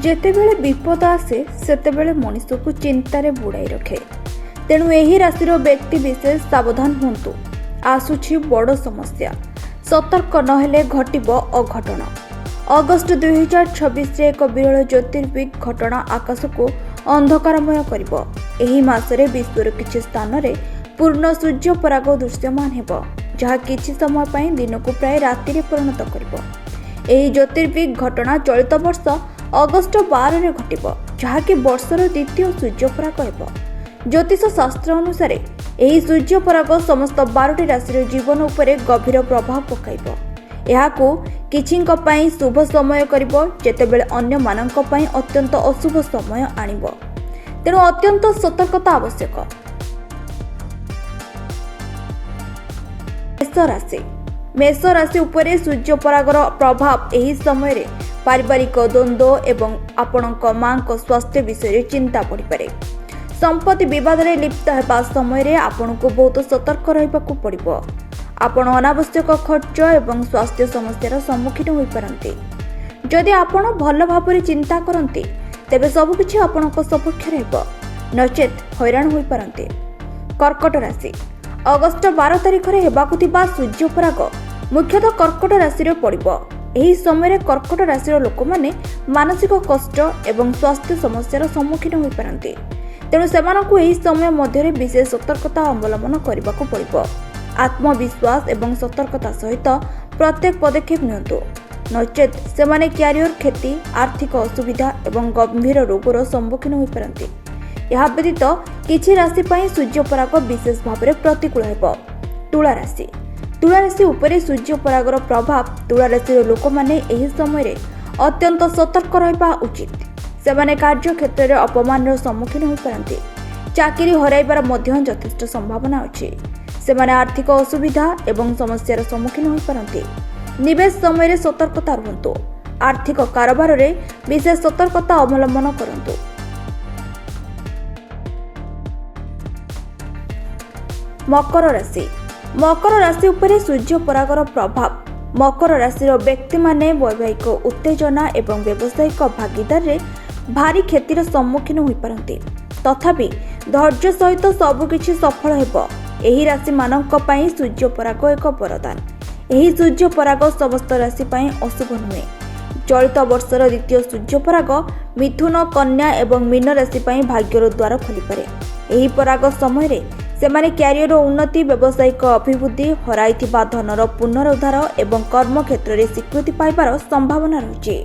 ଯେତେବେଳେ ବିପଦ ଆସେ ସେତେବେଳେ ମଣିଷକୁ ଚିନ୍ତାରେ ବୁଡ଼ାଇ ରଖେ। ତେଣୁ ଏହି ରାଶିର ବ୍ୟକ୍ତି ବିଶେଷ ସାବଧାନ ହୁଅନ୍ତୁ। ଆସୁଛି ବଡ଼ ସମସ୍ୟା, ସତର୍କ ନହେଲେ ଘଟିବ ଅଘଟଣ। ଅଗଷ୍ଟ 2026ରେ ଏକ ବିରଳ ଜ୍ୟୋତିର୍ବିଦ ଘଟଣା ଆକାଶକୁ ଅନ୍ଧକାରମୟ କରିବ। ଏହି ମାସରେ ବିଶ୍ୱର କିଛି ସ୍ଥାନରେ ପୂର୍ଣ୍ଣ ସୂର୍ଯ୍ୟ ପରାଗ ଦୃଶ୍ୟମାନ ହେବ, ଯାହା କିଛି ସମୟ ପାଇଁ ଦିନକୁ ପ୍ରାୟ ରାତିରେ ପରିଣତ କରିବ। ଏହି ଜ୍ୟୋତିର୍ବିଦ ଘଟଣା ଚଳିତ ବର୍ଷ ଅଗଷ୍ଟ 12ରେ ଘଟିବ, ଯାହାକି ବର୍ଷର ଦ୍ୱିତୀୟ ସୂର୍ଯ୍ୟପରାଗ ହେବ। ଜ୍ୟୋତିଷ ଶାସ୍ତ୍ର ଅନୁସାରେ ଏହି ସୂର୍ଯ୍ୟପରାଗ ସମସ୍ତ 12ଟି ରାଶିର ଜୀବନ ଉପରେ ଗଭୀର ପ୍ରଭାବ ପକାଇବ। ଏହାକୁ କିଛିଙ୍କ ପାଇଁ ଶୁଭ ସମୟ କରିବ, ଯେତେବେଳେ ଅନ୍ୟମାନଙ୍କ ପାଇଁ ଅତ୍ୟନ୍ତ ଅଶୁଭ ସମୟ ଆଣିବ। ତେଣୁ ଅତ୍ୟନ୍ତ ସତର୍କତା ଆବଶ୍ୟକ। ମେଷ ରାଶି ଉପରେ ସୂର୍ଯ୍ୟପରାଗର ପ୍ରଭାବ ଏହି ସମୟରେ ପାରିବାରିକ ଦ୍ୱନ୍ଦ୍ୱ ଏବଂ ଆପଣଙ୍କ ମାଙ୍କ ସ୍ୱାସ୍ଥ୍ୟ ବିଷୟରେ ଚିନ୍ତା ବଢ଼ିପାରେ। ସମ୍ପତ୍ତି ବିବାଦରେ ଲିପ୍ତ ହେବା ସମୟରେ ଆପଣଙ୍କୁ ବହୁତ ସତର୍କ ରହିବାକୁ ପଡ଼ିବ। ଆପଣ ଅନାବଶ୍ୟକ ଖର୍ଚ୍ଚ ଏବଂ ସ୍ୱାସ୍ଥ୍ୟ ସମସ୍ୟାର ସମ୍ମୁଖୀନ ହୋଇପାରନ୍ତି। ଯଦି ଆପଣ ଭଲ ଭାବରେ ଚିନ୍ତା କରନ୍ତି, ତେବେ ସବୁକିଛି ଆପଣଙ୍କ ସପକ୍ଷରେ ହେବ, ନଚେତ୍ ହଇରାଣ ହୋଇପାରନ୍ତି। କର୍କଟ ରାଶି। ଅଗଷ୍ଟ 12 ତାରିଖରେ ହେବାକୁ ଥିବା ସୂର୍ଯ୍ୟପରାଗ ମୁଖ୍ୟତଃ କର୍କଟ ରାଶିରେ ପଡ଼ିବ। ଏହି ସମୟରେ କର୍କଟ ରାଶିର ଲୋକମାନେ ମାନସିକ କଷ୍ଟ ଏବଂ ସ୍ୱାସ୍ଥ୍ୟ ସମସ୍ୟାର ସମ୍ମୁଖୀନ ହୋଇପାରନ୍ତି। ତେଣୁ ସେମାନଙ୍କୁ ଏହି ସମୟ ମଧ୍ୟରେ ବିଶେଷ ସତର୍କତା ଅବଲମ୍ବନ କରିବାକୁ ପଡ଼ିବ। ଆତ୍ମବିଶ୍ୱାସ ଏବଂ ସତର୍କତା ସହିତ ପ୍ରତ୍ୟେକ ପଦକ୍ଷେପ ନିଅନ୍ତୁ, ନଚେତ୍ ସେମାନେ କ୍ୟାରିୟର କ୍ଷତି, ଆର୍ଥିକ ଅସୁବିଧା ଏବଂ ଗମ୍ଭୀର ରୋଗର ସମ୍ମୁଖୀନ ହୋଇପାରନ୍ତି। ଏହା ବ୍ୟତୀତ କିଛି ରାଶି ପାଇଁ ସୂର୍ଯ୍ୟପରାଗ ବିଶେଷ ଭାବରେ ପ୍ରତିକୂଳ ହେବ। ତୁଳା ରାଶି। ତୁଳା ରାଶି ଉପରେ ସୂର୍ଯ୍ୟପରାଗର ପ୍ରଭାବ। ତୁଳା ରାଶିର ଲୋକମାନେ ଏହି ସମୟରେ ଅତ୍ୟନ୍ତ ସତର୍କ ରହିବା ଉଚିତ। ସେମାନେ କାର୍ଯ୍ୟକ୍ଷେତ୍ରରେ ଅପମାନର ସମ୍ମୁଖୀନ ହୋଇପାରନ୍ତି। ଚାକିରି ହରାଇବାର ମଧ୍ୟ ଯଥେଷ୍ଟ ସମ୍ଭାବନା ଅଛି। ସେମାନେ ଆର୍ଥିକ ଅସୁବିଧା ଏବଂ ସମସ୍ୟାର ସମ୍ମୁଖୀନ ହୋଇପାରନ୍ତି। ନିବେଶ ସମୟରେ ସତର୍କତା ରୁହନ୍ତୁ। ଆର୍ଥିକ କାରବାରରେ ବିଶେଷ ସତର୍କତା ଅବଲମ୍ବନ କରନ୍ତୁ। ମକର ରାଶି। ମକର ରାଶି ଉପରେ ସୂର୍ଯ୍ୟପରାଗର ପ୍ରଭାବ। ମକର ରାଶିର ବ୍ୟକ୍ତିମାନେ ବୈବାହିକ ଉତ୍ତେଜନା ଏବଂ ବ୍ୟବସାୟିକ ଭାଗିଦାରରେ ଭାରି କ୍ଷତିର ସମ୍ମୁଖୀନ ହୋଇପାରନ୍ତି। ତଥାପି ଧୈର୍ଯ୍ୟ ସହିତ ସବୁକିଛି ସଫଳ ହେବ। ଏହି ରାଶିମାନଙ୍କ ପାଇଁ ସୂର୍ଯ୍ୟପରାଗ ଏକ ବରଦାନ। ଏହି ସୂର୍ଯ୍ୟପରାଗ ସମସ୍ତ ରାଶି ପାଇଁ ଅଶୁଭ ନୁହେଁ। ଚଳିତ ବର୍ଷର ଦ୍ୱିତୀୟ ସୂର୍ଯ୍ୟପରାଗ ମିଥୁନ, କନ୍ୟା ଏବଂ ମୀନ ରାଶି ପାଇଁ ଭାଗ୍ୟର ଦ୍ୱାର ଖୋଲିପାରେ। ଏହି ପରାଗ ସମୟରେ ସେମାନେ କ୍ୟାରିୟର ଉନ୍ନତି, ବ୍ୟବସାୟିକ ଅଭିବୃଦ୍ଧି, ହରାଇଥିବା ଧନର ପୁନରୁଦ୍ଧାର ଏବଂ କର୍ମକ୍ଷେତ୍ରରେ ସ୍ୱୀକୃତି ପାଇବାର ସମ୍ଭାବନା ରହିଛି।